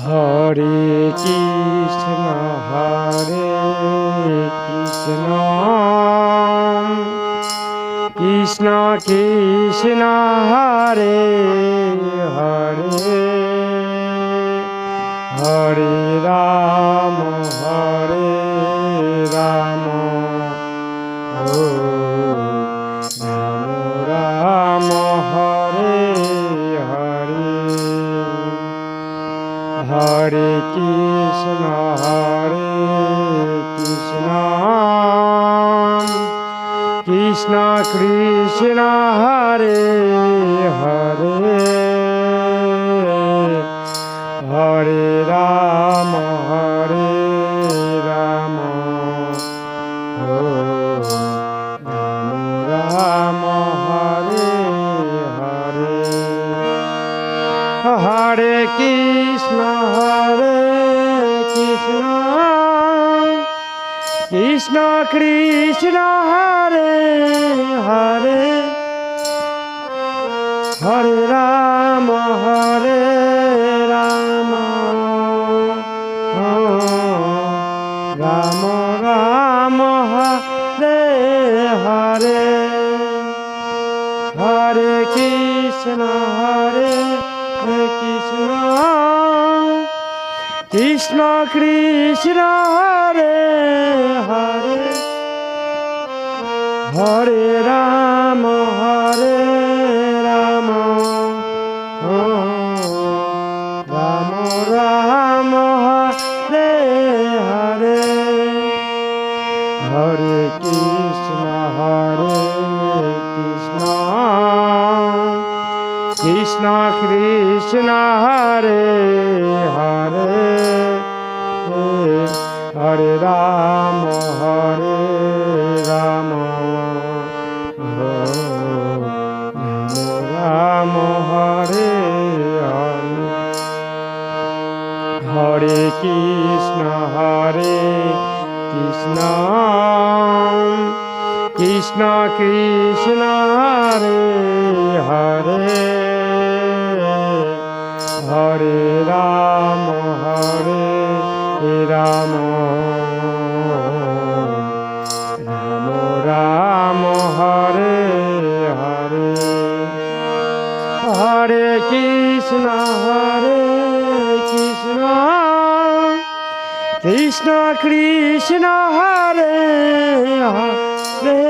হরে Krishna হরে Krishna Krishna Krishna Hare Hare Hare Ram ও Ram Ram Hare Hare Hare Krishna Krishna Krishna Hare Hare Hare Ram ও Ram Ram Hare Hare Hare Krishna Krishna Krishna Hare Hare Hare Ram Ram Ram Hare Hare Hare Krishna Krishna Krishna Krishna Hare Hare Hare Ram Ram Ram Hare Hare Hare Krishna Krishna Krishna Krishna Hare Hare Hare Ram Ram Ram Hare Hare Hare Krishna Krishna Krishna Krishna Hare Hare Hare Ram Ram Ram Hare Hare Hare Krishna Krishna Krishna Krishna Hare Hare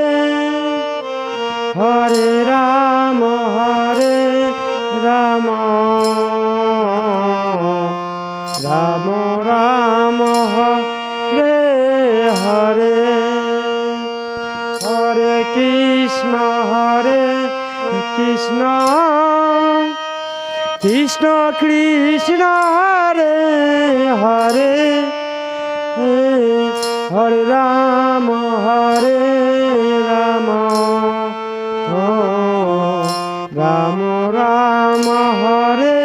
Hare Ram Ram Ram Hare Hare Hare Krishna Krishna Krishna Krishna Hare Hare Hare Ram Ram Ram Hare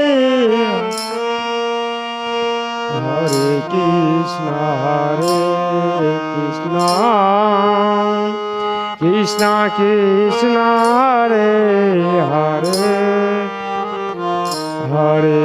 Hare Krishna Krishna Krishna Krishna Hare Hare Hare